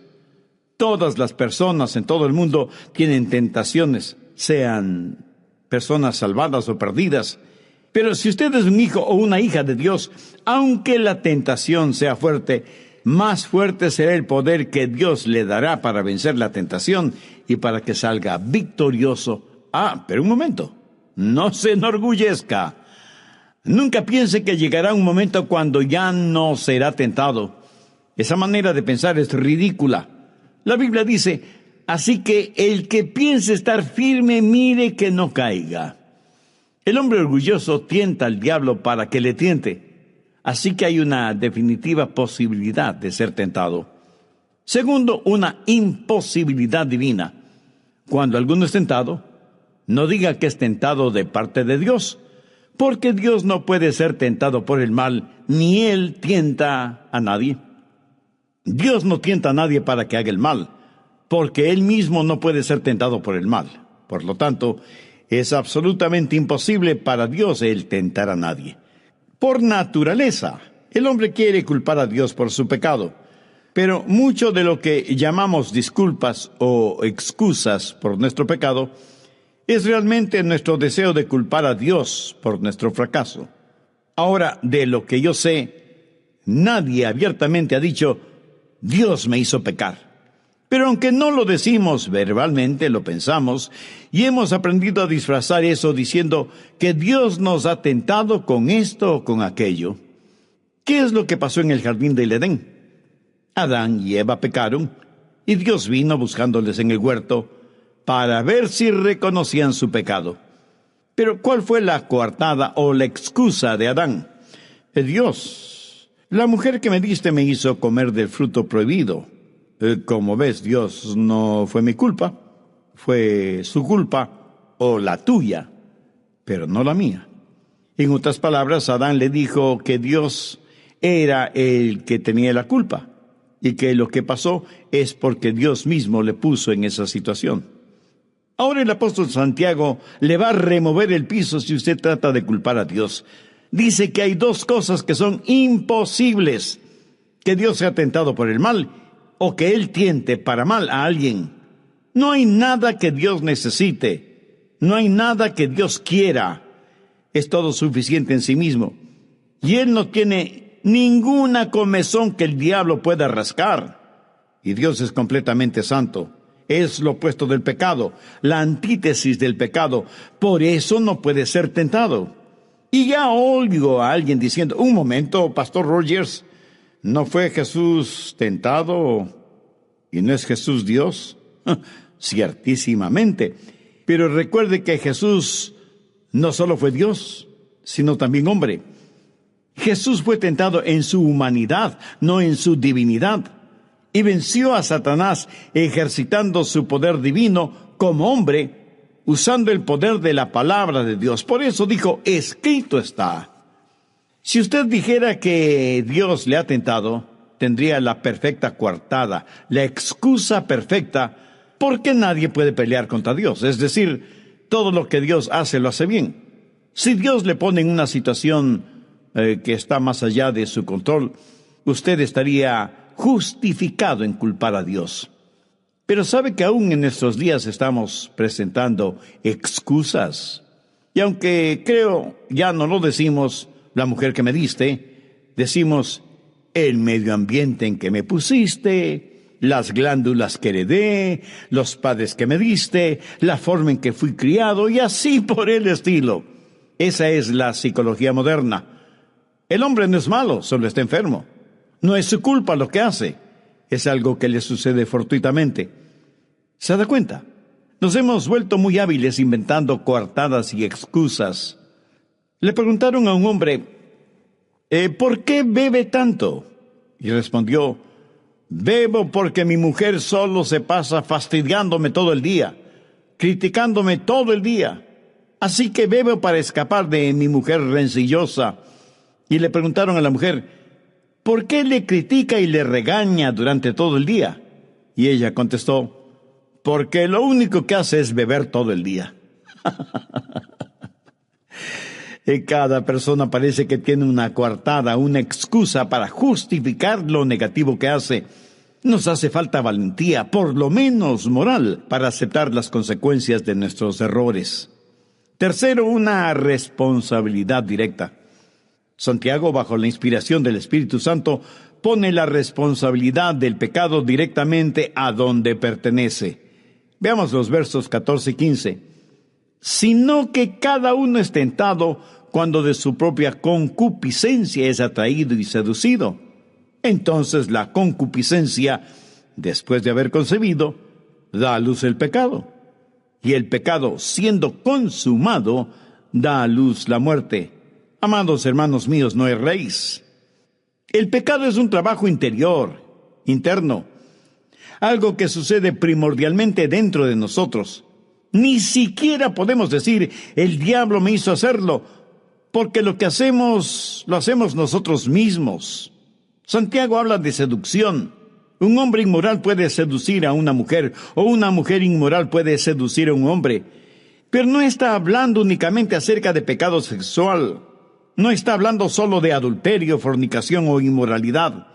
Todas las personas en todo el mundo tienen tentaciones, sean personas salvadas o perdidas. Pero si usted es un hijo o una hija de Dios, aunque la tentación sea fuerte, más fuerte será el poder que Dios le dará para vencer la tentación y para que salga victorioso. Pero un momento, no se enorgullezca. Nunca piense que llegará un momento cuando ya no será tentado. Esa manera de pensar es ridícula. La Biblia dice, así que el que piense estar firme, mire que no caiga. El hombre orgulloso tienta al diablo para que le tiente. Así que hay una definitiva posibilidad de ser tentado. Segundo, una imposibilidad divina. Cuando alguno es tentado, no diga que es tentado de parte de Dios, porque Dios no puede ser tentado por el mal, ni Él tienta a nadie. Dios no tienta a nadie para que haga el mal, porque Él mismo no puede ser tentado por el mal. Por lo tanto, es absolutamente imposible para Dios el tentar a nadie. Por naturaleza, el hombre quiere culpar a Dios por su pecado, pero mucho de lo que llamamos disculpas o excusas por nuestro pecado es realmente nuestro deseo de culpar a Dios por nuestro fracaso. Ahora, de lo que yo sé, nadie abiertamente ha dicho, Dios me hizo pecar. Pero aunque no lo decimos verbalmente, lo pensamos, y hemos aprendido a disfrazar eso diciendo que Dios nos ha tentado con esto o con aquello. ¿Qué es lo que pasó en el jardín del Edén? Adán y Eva pecaron, y Dios vino buscándoles en el huerto para ver si reconocían su pecado. Pero ¿cuál fue la coartada o la excusa de Adán? Dios, la mujer que me diste me hizo comer del fruto prohibido. Como ves, Dios, no fue mi culpa, fue su culpa o la tuya, pero no la mía. En otras palabras, Adán le dijo que Dios era el que tenía la culpa y que lo que pasó es porque Dios mismo le puso en esa situación. Ahora el apóstol Santiago le va a remover el piso si usted trata de culpar a Dios. Dice que hay dos cosas que son imposibles: que Dios sea tentado por el mal o que Él tiente para mal a alguien. No hay nada que Dios necesite, no hay nada que Dios quiera. Es todo suficiente en sí mismo. Y Él no tiene ninguna comezón que el diablo pueda rascar. Y Dios es completamente santo. Es lo opuesto del pecado, la antítesis del pecado. Por eso no puede ser tentado. Y ya oigo a alguien diciendo: un momento, Pastor Rogers, ¿no fue Jesús tentado y no es Jesús Dios? Ciertísimamente. Pero recuerde que Jesús no solo fue Dios, sino también hombre. Jesús fue tentado en su humanidad, no en su divinidad, y venció a Satanás ejercitando su poder divino como hombre, usando el poder de la palabra de Dios. Por eso dijo: escrito está. Si usted dijera que Dios le ha tentado, tendría la perfecta coartada, la excusa perfecta, porque nadie puede pelear contra Dios. Es decir, todo lo que Dios hace, lo hace bien. Si Dios le pone en una situación que está más allá de su control, usted estaría justificado en culpar a Dios. Pero sabe que aún en nuestros días estamos presentando excusas. Y aunque creo ya no lo decimos, la mujer que me diste, decimos: el medio ambiente en que me pusiste, las glándulas que heredé, los padres que me diste, la forma en que fui criado, y así por el estilo. Esa es la psicología moderna. El hombre no es malo, solo está enfermo. No es su culpa lo que hace, es algo que le sucede fortuitamente. ¿Se da cuenta? Nos hemos vuelto muy hábiles inventando coartadas y excusas. Le preguntaron a un hombre: ¿por qué bebe tanto? Y respondió: bebo porque mi mujer solo se pasa fastidiándome todo el día, criticándome todo el día. Así que bebo para escapar de mi mujer rencillosa. Y le preguntaron a la mujer: ¿por qué le critica y le regaña durante todo el día? Y ella contestó: porque lo único que hace es beber todo el día. Cada persona parece que tiene una coartada, una excusa para justificar lo negativo que hace. Nos hace falta valentía, por lo menos moral, para aceptar las consecuencias de nuestros errores. Tercero, una responsabilidad directa. Santiago, bajo la inspiración del Espíritu Santo, pone la responsabilidad del pecado directamente a donde pertenece. Veamos los versos 14 y 15. Sino que cada uno es tentado cuando de su propia concupiscencia es atraído y seducido. Entonces la concupiscencia, después de haber concebido, da a luz el pecado. Y el pecado, siendo consumado, da a luz la muerte. Amados hermanos míos, no erréis. El pecado es un trabajo interior, interno, algo que sucede primordialmente dentro de nosotros. Ni siquiera podemos decir: el diablo me hizo hacerlo, porque lo que hacemos, lo hacemos nosotros mismos. Santiago habla de seducción. Un hombre inmoral puede seducir a una mujer, o una mujer inmoral puede seducir a un hombre. Pero no está hablando únicamente acerca de pecado sexual. No está hablando solo de adulterio, fornicación o inmoralidad.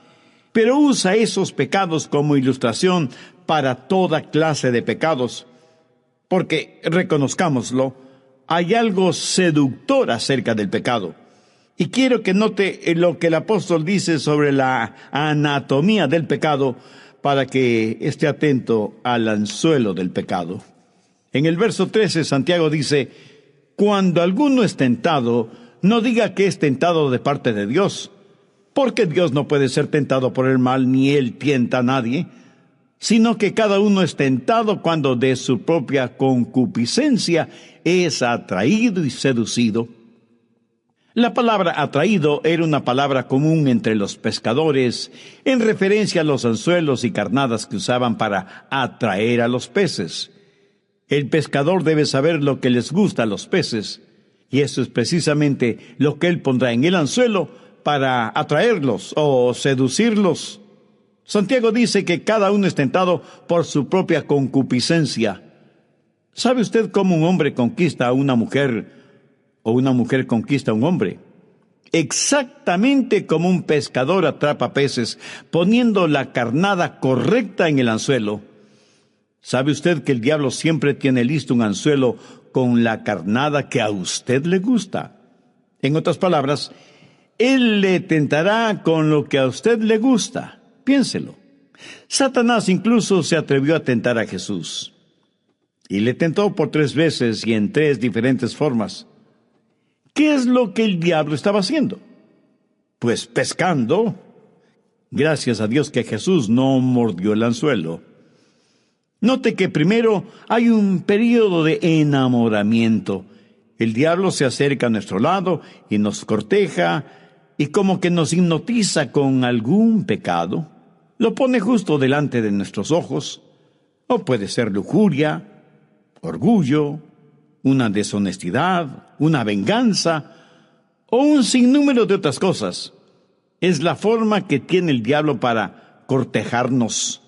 Pero usa esos pecados como ilustración para toda clase de pecados. Porque, reconozcámoslo, hay algo seductor acerca del pecado. Y quiero que note lo que el apóstol dice sobre la anatomía del pecado para que esté atento al anzuelo del pecado. En el verso 13, Santiago dice: cuando alguno es tentado, no diga que es tentado de parte de Dios, porque Dios no puede ser tentado por el mal, ni Él tienta a nadie, sino que cada uno es tentado cuando de su propia concupiscencia es atraído y seducido. La palabra atraído era una palabra común entre los pescadores en referencia a los anzuelos y carnadas que usaban para atraer a los peces. El pescador debe saber lo que les gusta a los peces, y eso es precisamente lo que él pondrá en el anzuelo para atraerlos o seducirlos. Santiago dice que cada uno es tentado por su propia concupiscencia. ¿Sabe usted cómo un hombre conquista a una mujer o una mujer conquista a un hombre? Exactamente como un pescador atrapa peces, poniendo la carnada correcta en el anzuelo. ¿Sabe usted que el diablo siempre tiene listo un anzuelo con la carnada que a usted le gusta? En otras palabras, él le tentará con lo que a usted le gusta. Piénselo. Satanás incluso se atrevió a tentar a Jesús. Y le tentó por 3 veces y en 3 diferentes formas. ¿Qué es lo que el diablo estaba haciendo? Pues pescando. Gracias a Dios que Jesús no mordió el anzuelo. Note que primero hay un período de enamoramiento. El diablo se acerca a nuestro lado y nos corteja y como que nos hipnotiza con algún pecado. Lo pone justo delante de nuestros ojos. O puede ser lujuria, orgullo, una deshonestidad, una venganza o un sinnúmero de otras cosas. Es la forma que tiene el diablo para cortejarnos.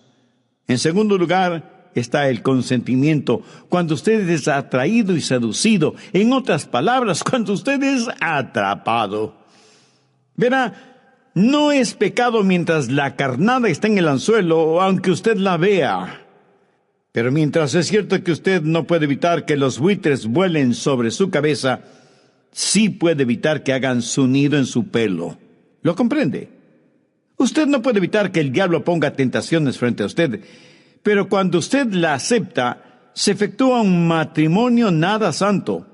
En segundo lugar está el consentimiento, cuando usted es atraído y seducido. En otras palabras, cuando usted es atrapado. Verá, no es pecado mientras la carnada está en el anzuelo, aunque usted la vea. Pero mientras es cierto que usted no puede evitar que los buitres vuelen sobre su cabeza, sí puede evitar que hagan su nido en su pelo. ¿Lo comprende? Usted no puede evitar que el diablo ponga tentaciones frente a usted, pero cuando usted la acepta, se efectúa un matrimonio nada santo.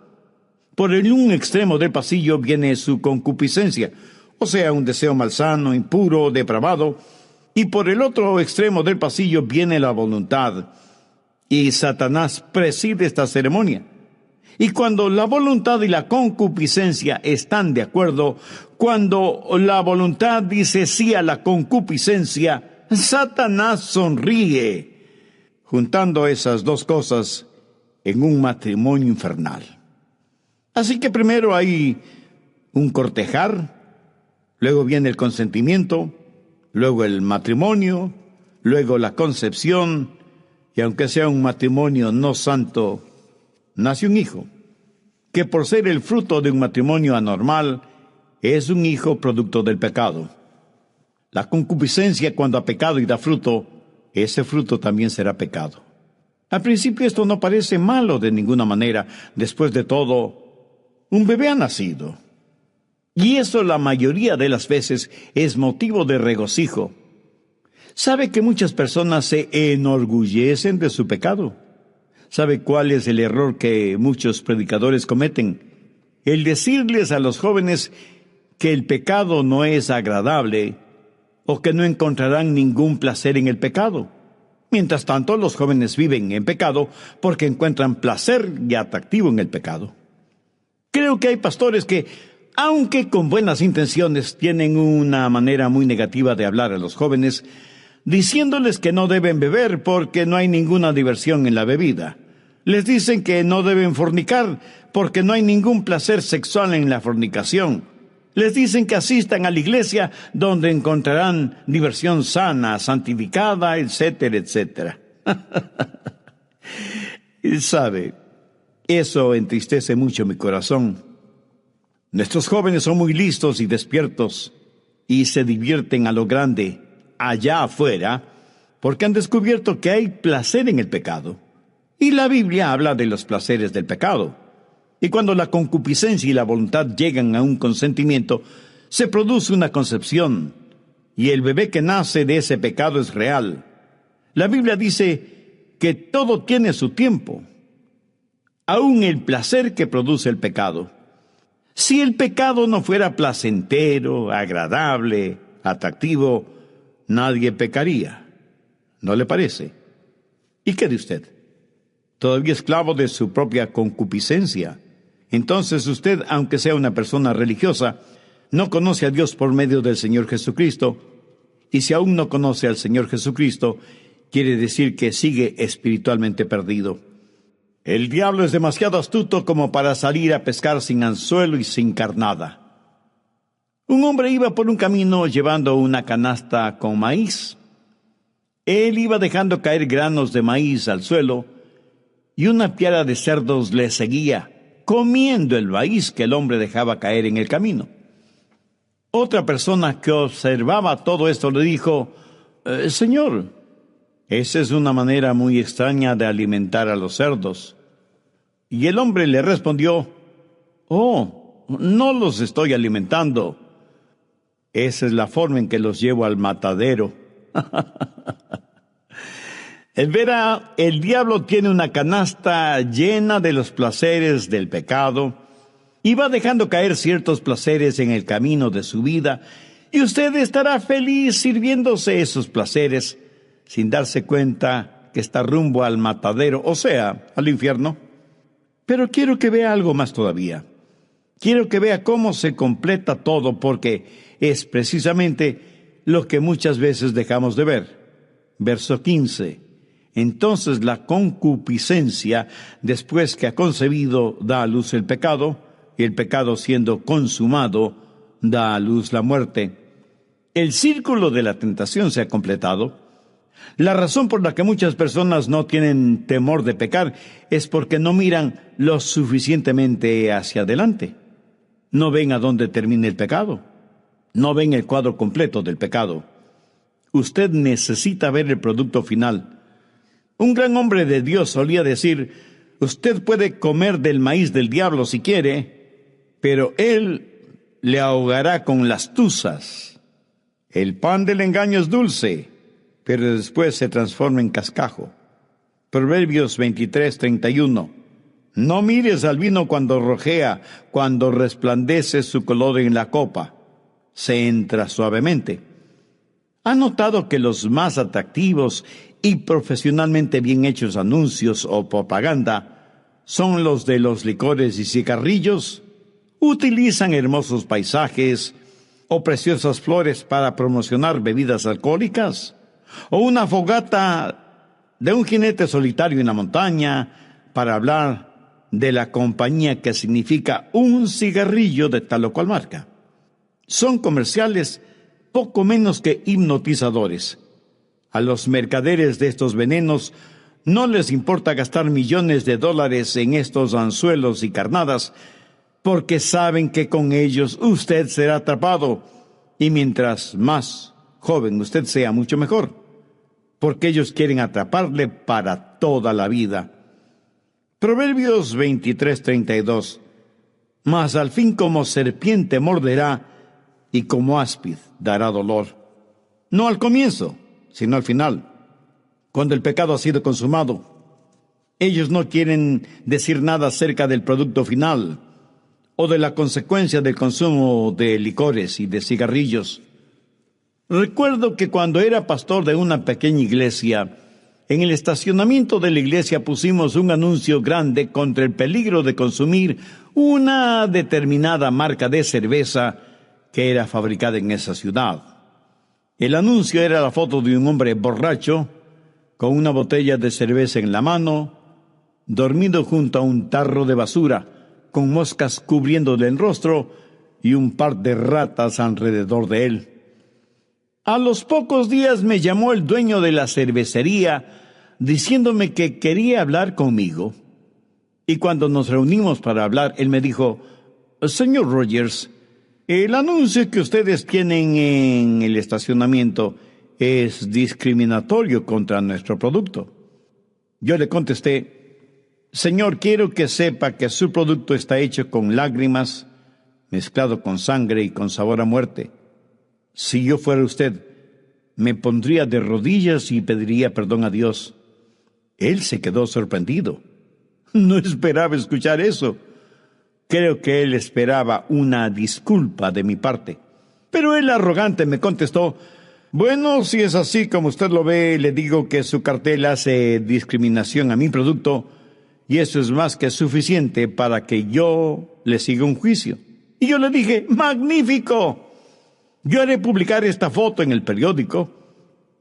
Por el un extremo del pasillo viene su concupiscencia, o sea, un deseo malsano, impuro, depravado, y por el otro extremo del pasillo viene la voluntad. Y Satanás preside esta ceremonia. Y cuando la voluntad y la concupiscencia están de acuerdo, cuando la voluntad dice sí a la concupiscencia, Satanás sonríe, juntando esas dos cosas en un matrimonio infernal. Así que primero hay un cortejar, luego viene el consentimiento, luego el matrimonio, luego la concepción, y aunque sea un matrimonio no santo, nace un hijo, que por ser el fruto de un matrimonio anormal, es un hijo producto del pecado. La concupiscencia, cuando ha pecado y da fruto, ese fruto también será pecado. Al principio esto no parece malo de ninguna manera. Después de todo, un bebé ha nacido. Y eso la mayoría de las veces es motivo de regocijo. ¿Sabe que muchas personas se enorgullecen de su pecado? ¿Sabe cuál es el error que muchos predicadores cometen? El decirles a los jóvenes que el pecado no es agradable o que no encontrarán ningún placer en el pecado. Mientras tanto, los jóvenes viven en pecado porque encuentran placer y atractivo en el pecado. Creo que hay pastores que, aunque con buenas intenciones, tienen una manera muy negativa de hablar a los jóvenes, diciéndoles que no deben beber porque no hay ninguna diversión en la bebida. Les dicen que no deben fornicar porque no hay ningún placer sexual en la fornicación. Les dicen que asistan a la iglesia donde encontrarán diversión sana, santificada, etcétera, etcétera. Y sabe, eso entristece mucho mi corazón. Nuestros jóvenes son muy listos y despiertos y se divierten a lo grande allá afuera porque han descubierto que hay placer en el pecado. Y la Biblia habla de los placeres del pecado. Y cuando la concupiscencia y la voluntad llegan a un consentimiento, se produce una concepción, y el bebé que nace de ese pecado es real. La Biblia dice que todo tiene su tiempo, aun el placer que produce el pecado. Si el pecado no fuera placentero, agradable, atractivo, nadie pecaría. ¿No le parece? ¿Y qué de usted? ¿Todavía esclavo de su propia concupiscencia? Entonces usted, aunque sea una persona religiosa, no conoce a Dios por medio del Señor Jesucristo, y si aún no conoce al Señor Jesucristo, quiere decir que sigue espiritualmente perdido. El diablo es demasiado astuto como para salir a pescar sin anzuelo y sin carnada. Un hombre iba por un camino llevando una canasta con maíz. Él iba dejando caer granos de maíz al suelo, y una piara de cerdos le seguía, comiendo el maíz que el hombre dejaba caer en el camino. Otra persona que observaba todo esto le dijo: Señor, esa es una manera muy extraña de alimentar a los cerdos. Y el hombre le respondió: Oh, no los estoy alimentando. Esa es la forma en que los llevo al matadero. Verá, el diablo tiene una canasta llena de los placeres del pecado y va dejando caer ciertos placeres en el camino de su vida, y usted estará feliz sirviéndose esos placeres sin darse cuenta que está rumbo al matadero, o sea, al infierno. Pero quiero que vea algo más todavía. Quiero que vea cómo se completa todo, porque es precisamente lo que muchas veces dejamos de ver. Verso 15. Entonces la concupiscencia, después que ha concebido, da a luz el pecado, y el pecado, siendo consumado, da a luz la muerte. El círculo de la tentación se ha completado. La razón por la que muchas personas no tienen temor de pecar es porque no miran lo suficientemente hacia adelante. No ven a dónde termina el pecado. No ven el cuadro completo del pecado. Usted necesita ver el producto final. Un gran hombre de Dios solía decir: usted puede comer del maíz del diablo si quiere, pero él le ahogará con las tuzas. El pan del engaño es dulce, pero después se transforma en cascajo. Proverbios 23:31. No mires al vino cuando rojea, cuando resplandece su color en la copa. Se entra suavemente. ¿Ha notado que los más atractivos y profesionalmente bien hechos anuncios o propaganda son los de los licores y cigarrillos? Utilizan hermosos paisajes o preciosas flores para promocionar bebidas alcohólicas, o una fogata de un jinete solitario en la montaña para hablar de la compañía que significa un cigarrillo de tal o cual marca. Son comerciales poco menos que hipnotizadores. A los mercaderes de estos venenos no les importa gastar millones de dólares en estos anzuelos y carnadas, porque saben que con ellos usted será atrapado, y mientras más joven usted sea, mucho mejor, porque ellos quieren atraparle para toda la vida. Proverbios 23:32. Mas al fin como serpiente morderá, y como áspid dará dolor. No al comienzo, sino al final, cuando el pecado ha sido consumado. Ellos no quieren decir nada acerca del producto final o de la consecuencia del consumo de licores y de cigarrillos. Recuerdo que cuando era pastor de una pequeña iglesia, en el estacionamiento de la iglesia pusimos un anuncio grande contra el peligro de consumir una determinada marca de cerveza que era fabricada en esa ciudad. El anuncio era la foto de un hombre borracho, con una botella de cerveza en la mano, dormido junto a un tarro de basura, con moscas cubriéndole el rostro y un par de ratas alrededor de él. A los pocos días me llamó el dueño de la cervecería diciéndome que quería hablar conmigo. Y cuando nos reunimos para hablar, él me dijo: Señor Rogers, el anuncio que ustedes tienen en el estacionamiento es discriminatorio contra nuestro producto. Yo le contesté: Señor, quiero que sepa que su producto está hecho con lágrimas, mezclado con sangre y con sabor a muerte. Si yo fuera usted, me pondría de rodillas y pediría perdón a Dios. Él se quedó sorprendido. No esperaba escuchar eso. Creo que él esperaba una disculpa de mi parte. Pero él, arrogante, me contestó: bueno, si es así como usted lo ve, le digo que su cartel hace discriminación a mi producto, y eso es más que suficiente para que yo le siga un juicio. Y yo le dije: ¡magnífico! Yo haré publicar esta foto en el periódico.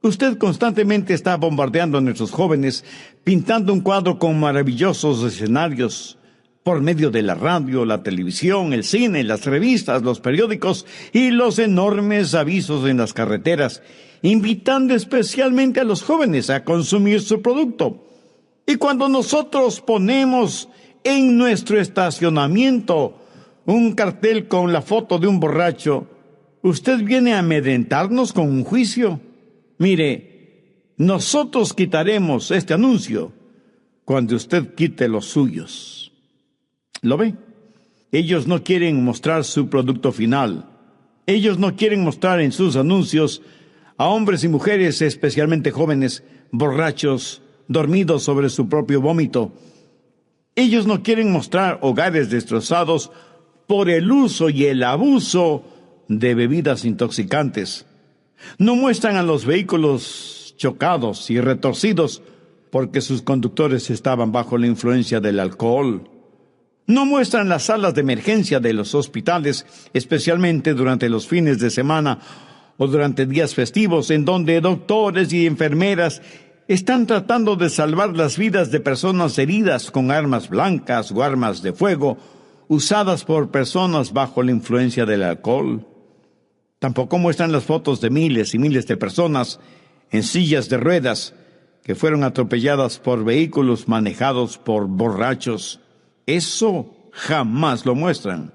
Usted constantemente está bombardeando a nuestros jóvenes, pintando un cuadro con maravillosos escenarios por medio de la radio, la televisión, el cine, las revistas, los periódicos y los enormes avisos en las carreteras, invitando especialmente a los jóvenes a consumir su producto. Y cuando nosotros ponemos en nuestro estacionamiento un cartel con la foto de un borracho, ¿usted viene a amedrentarnos con un juicio? Mire, nosotros quitaremos este anuncio cuando usted quite los suyos. ¿Lo ve? Ellos no quieren mostrar su producto final. Ellos no quieren mostrar en sus anuncios a hombres y mujeres, especialmente jóvenes, borrachos, dormidos sobre su propio vómito. Ellos no quieren mostrar hogares destrozados por el uso y el abuso de bebidas intoxicantes. No muestran a los vehículos chocados y retorcidos porque sus conductores estaban bajo la influencia del alcohol. No muestran las salas de emergencia de los hospitales, especialmente durante los fines de semana o durante días festivos, en donde doctores y enfermeras están tratando de salvar las vidas de personas heridas con armas blancas o armas de fuego usadas por personas bajo la influencia del alcohol. Tampoco muestran las fotos de miles y miles de personas en sillas de ruedas que fueron atropelladas por vehículos manejados por borrachos. Eso jamás lo muestran.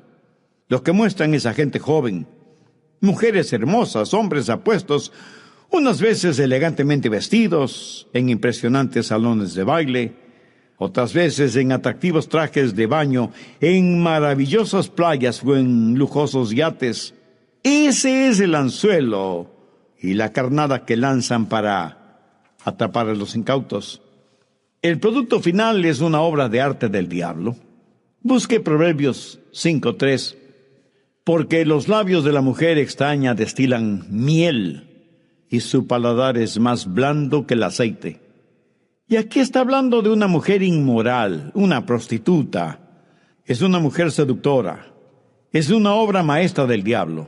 Lo que muestran es a gente joven, mujeres hermosas, hombres apuestos, unas veces elegantemente vestidos, en impresionantes salones de baile, otras veces en atractivos trajes de baño, en maravillosas playas o en lujosos yates. Ese es el anzuelo y la carnada que lanzan para atrapar a los incautos. El producto final es una obra de arte del diablo. Busque Proverbios 5:3. Porque los labios de la mujer extraña destilan miel, y su paladar es más blando que el aceite. Y aquí está hablando de una mujer inmoral, una prostituta. Es una mujer seductora. Es una obra maestra del diablo.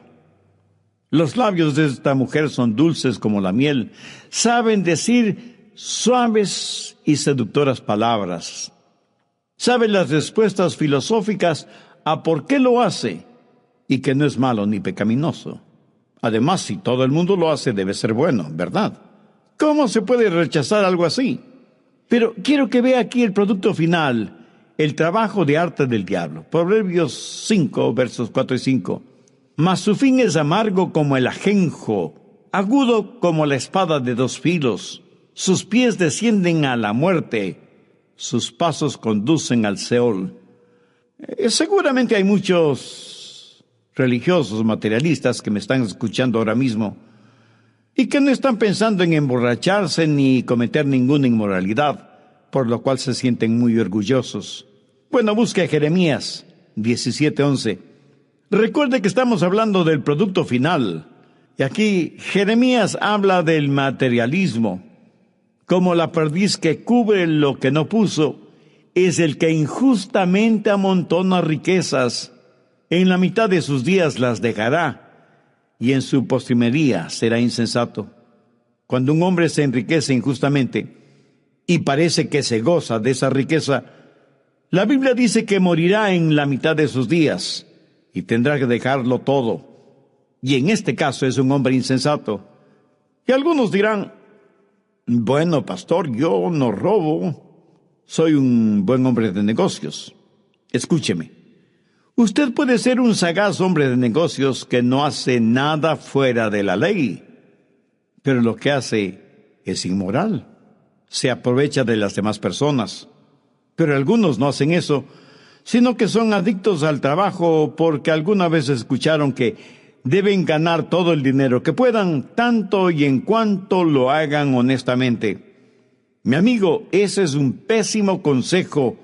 Los labios de esta mujer son dulces como la miel. Saben decir suaves y seductoras palabras. Saben las respuestas filosóficas a por qué lo hace y que no es malo ni pecaminoso. Además, si todo el mundo lo hace, debe ser bueno, ¿verdad? ¿Cómo se puede rechazar algo así? Pero quiero que vea aquí el producto final, el trabajo de arte del diablo. Proverbios 5, versos 4 y 5. Mas su fin es amargo como el ajenjo, agudo como la espada de dos filos. Sus pies descienden a la muerte, sus pasos conducen al Seol. Seguramente hay muchos religiosos materialistas que me están escuchando ahora mismo y que no están pensando en emborracharse ni cometer ninguna inmoralidad, por lo cual se sienten muy orgullosos. Bueno, busque a Jeremías 17:11. Recuerde que estamos hablando del producto final. Y aquí Jeremías habla del materialismo. Como la perdiz que cubre lo que no puso, es el que injustamente amontona riquezas. En la mitad de sus días las dejará, y en su postrimería será insensato. Cuando un hombre se enriquece injustamente y parece que se goza de esa riqueza, la Biblia dice que morirá en la mitad de sus días y tendrá que dejarlo todo. Y en este caso es un hombre insensato. Y algunos dirán, bueno, pastor, yo no robo, soy un buen hombre de negocios. Escúcheme. Usted puede ser un sagaz hombre de negocios que no hace nada fuera de la ley, pero lo que hace es inmoral. Se aprovecha de las demás personas. Pero algunos no hacen eso, sino que son adictos al trabajo porque alguna vez escucharon que deben ganar todo el dinero que puedan, tanto y en cuanto lo hagan honestamente. Mi amigo, ese es un pésimo consejo.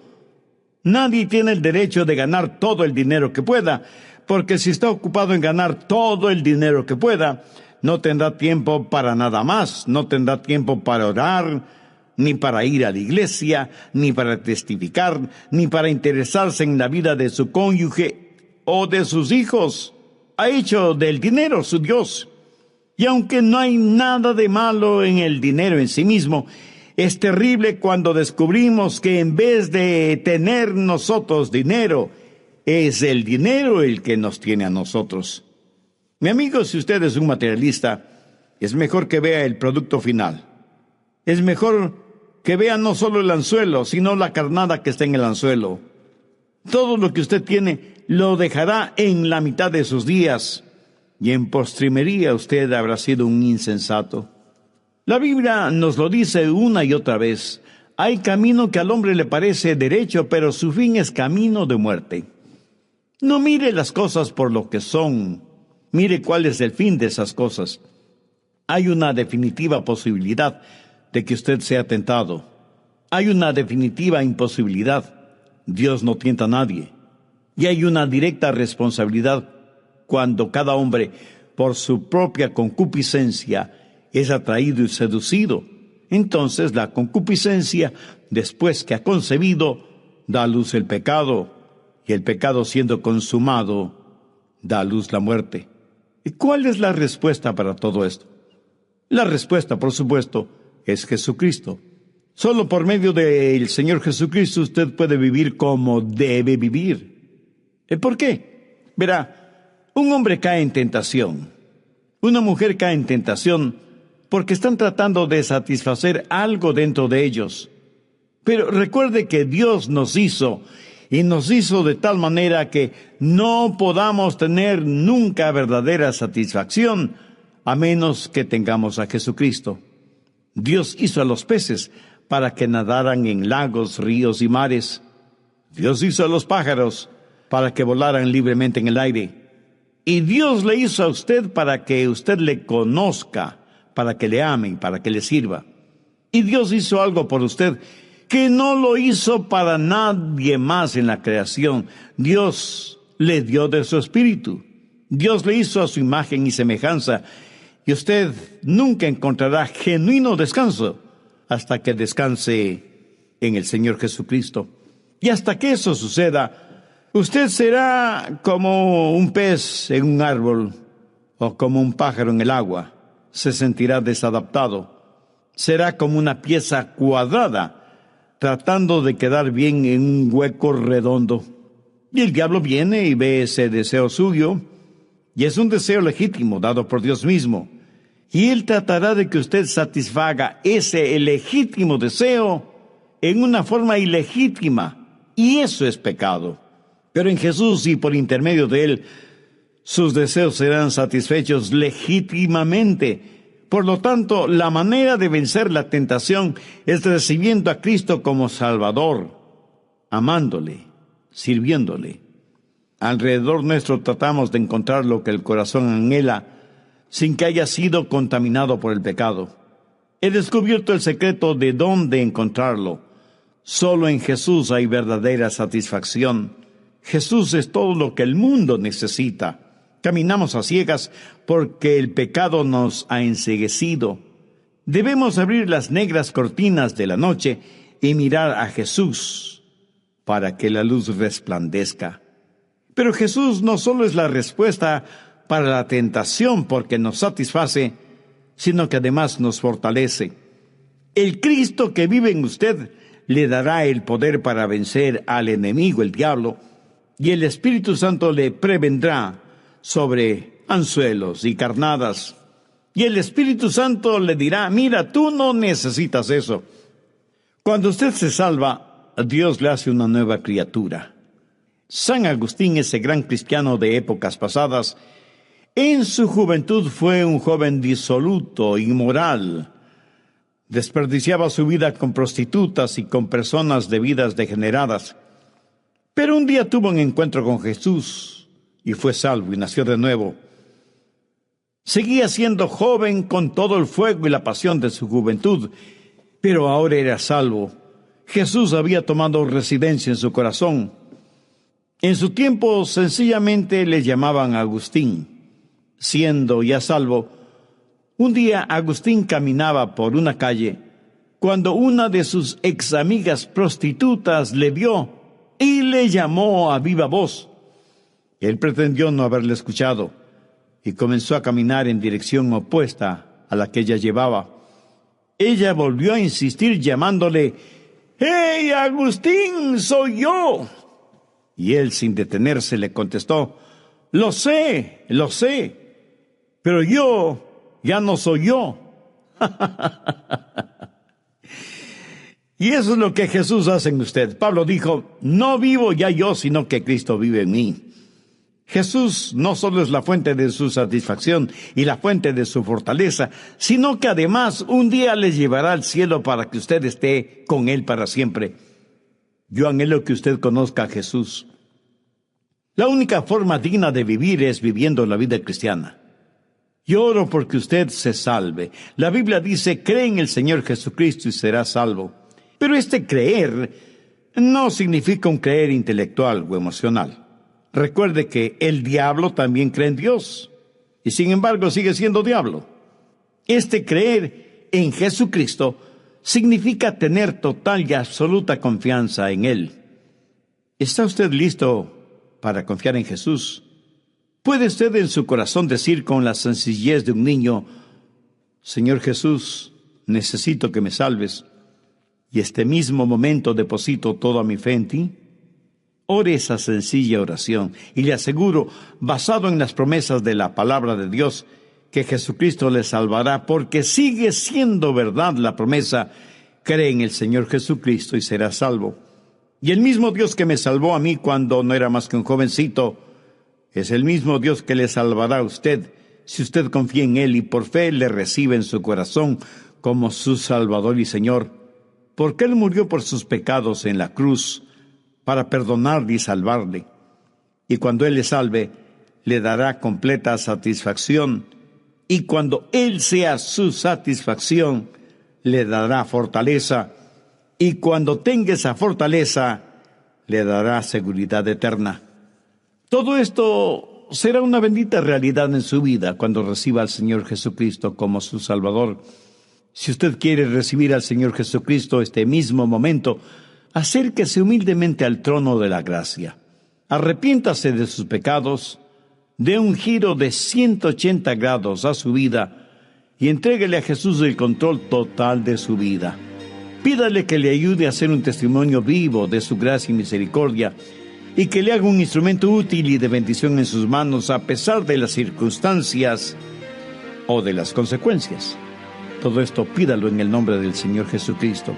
Nadie tiene el derecho de ganar todo el dinero que pueda, porque si está ocupado en ganar todo el dinero que pueda, no tendrá tiempo para nada más, no tendrá tiempo para orar, ni para ir a la iglesia, ni para testificar, ni para interesarse en la vida de su cónyuge o de sus hijos. Ha hecho del dinero su Dios. Y aunque no hay nada de malo en el dinero en sí mismo, es terrible cuando descubrimos que en vez de tener nosotros dinero, es el dinero el que nos tiene a nosotros. Mi amigo, si usted es un materialista, es mejor que vea el producto final. Es mejor que vea no solo el anzuelo, sino la carnada que está en el anzuelo. Todo lo que usted tiene lo dejará en la mitad de sus días, y en postrimería usted habrá sido un insensato. La Biblia nos lo dice una y otra vez. Hay camino que al hombre le parece derecho, pero su fin es camino de muerte. No mire las cosas por lo que son, mire cuál es el fin de esas cosas. Hay una definitiva posibilidad de que usted sea tentado. Hay una definitiva imposibilidad. Dios no tienta a nadie. Y hay una directa responsabilidad cuando cada hombre, por su propia concupiscencia, es atraído y seducido. Entonces la concupiscencia, después que ha concebido, da a luz el pecado, y el pecado siendo consumado, da a luz la muerte. ¿Y cuál es la respuesta para todo esto? La respuesta, por supuesto, es Jesucristo. Solo por medio del Señor Jesucristo usted puede vivir como debe vivir. ¿Por qué? Verá, un hombre cae en tentación, una mujer cae en tentación porque están tratando de satisfacer algo dentro de ellos. Pero recuerde que Dios nos hizo, y nos hizo de tal manera que no podamos tener nunca verdadera satisfacción a menos que tengamos a Jesucristo. Dios hizo a los peces para que nadaran en lagos, ríos y mares. Dios hizo a los pájaros para que volaran libremente en el aire. Y Dios le hizo a usted para que usted le conozca, para que le ame, para que le sirva. Y Dios hizo algo por usted que no lo hizo para nadie más en la creación. Dios le dio de su espíritu. Dios le hizo a su imagen y semejanza. Y usted nunca encontrará genuino descanso hasta que descanse en el Señor Jesucristo. Y hasta que eso suceda, usted será como un pez en un árbol o como un pájaro en el agua. Se sentirá desadaptado. Será como una pieza cuadrada, tratando de quedar bien en un hueco redondo. Y el diablo viene y ve ese deseo suyo, y es un deseo legítimo dado por Dios mismo. Y él tratará de que usted satisfaga ese legítimo deseo en una forma ilegítima, y eso es pecado. Pero en Jesús y por intermedio de él, sus deseos serán satisfechos legítimamente. Por lo tanto, la manera de vencer la tentación es recibiendo a Cristo como Salvador, amándole, sirviéndole. Alrededor nuestro tratamos de encontrar lo que el corazón anhela sin que haya sido contaminado por el pecado. He descubierto el secreto de dónde encontrarlo. Solo en Jesús hay verdadera satisfacción. Jesús es todo lo que el mundo necesita. Caminamos a ciegas porque el pecado nos ha enceguecido. Debemos abrir las negras cortinas de la noche y mirar a Jesús para que la luz resplandezca. Pero Jesús no solo es la respuesta para la tentación porque nos satisface, sino que además nos fortalece. El Cristo que vive en usted le dará el poder para vencer al enemigo, el diablo, y el Espíritu Santo le prevendrá sobre anzuelos y carnadas. Y el Espíritu Santo le dirá, mira, tú no necesitas eso. Cuando usted se salva, Dios le hace una nueva criatura. San Agustín, ese gran cristiano de épocas pasadas, en su juventud fue un joven disoluto, inmoral. Desperdiciaba su vida con prostitutas y con personas de vidas degeneradas. Pero un día tuvo un encuentro con Jesús y fue salvo y nació de nuevo. Seguía siendo joven con todo el fuego y la pasión de su juventud, pero ahora era salvo. Jesús había tomado residencia en su corazón. En su tiempo sencillamente le llamaban Agustín. Siendo ya salvo, un día Agustín caminaba por una calle cuando una de sus ex amigas prostitutas le vio y le llamó a viva voz. Él pretendió no haberle escuchado y comenzó a caminar en dirección opuesta a la que ella llevaba. Ella volvió a insistir llamándole, «¡Hey, Agustín, soy yo!» Y él, sin detenerse, le contestó, lo sé, pero yo ya no soy yo». Y eso es lo que Jesús hace en usted. Pablo dijo, no vivo ya yo, sino que Cristo vive en mí. Jesús no solo es la fuente de su satisfacción y la fuente de su fortaleza, sino que además un día les llevará al cielo para que usted esté con Él para siempre. Yo anhelo que usted conozca a Jesús. La única forma digna de vivir es viviendo la vida cristiana. Yo oro porque usted se salve. La Biblia dice, cree en el Señor Jesucristo y será salvo. Pero este creer no significa un creer intelectual o emocional. Recuerde que el diablo también cree en Dios, y sin embargo sigue siendo diablo. Este creer en Jesucristo significa tener total y absoluta confianza en Él. ¿Está usted listo para confiar en Jesús? ¿Puede usted en su corazón decir con la sencillez de un niño, Señor Jesús, necesito que me salves, y este mismo momento deposito toda mi fe en ti? Ore esa sencilla oración y le aseguro, basado en las promesas de la palabra de Dios, que Jesucristo le salvará, porque sigue siendo verdad la promesa, cree en el Señor Jesucristo y será salvo. Y el mismo Dios que me salvó a mí cuando no era más que un jovencito, es el mismo Dios que le salvará a usted, si usted confía en Él y por fe le recibe en su corazón como su Salvador y Señor, porque Él murió por sus pecados en la cruz, para perdonarle y salvarle. Y cuando Él le salve, le dará completa satisfacción. Y cuando Él sea su satisfacción, le dará fortaleza. Y cuando tenga esa fortaleza, le dará seguridad eterna. Todo esto será una bendita realidad en su vida cuando reciba al Señor Jesucristo como su Salvador. Si usted quiere recibir al Señor Jesucristo este mismo momento, acérquese humildemente al trono de la gracia. Arrepiéntase de sus pecados, dé un giro de 180 grados a su vida y entréguele a Jesús el control total de su vida. Pídale que le ayude a ser un testimonio vivo de su gracia y misericordia y que le haga un instrumento útil y de bendición en sus manos a pesar de las circunstancias o de las consecuencias. Todo esto pídalo en el nombre del Señor Jesucristo.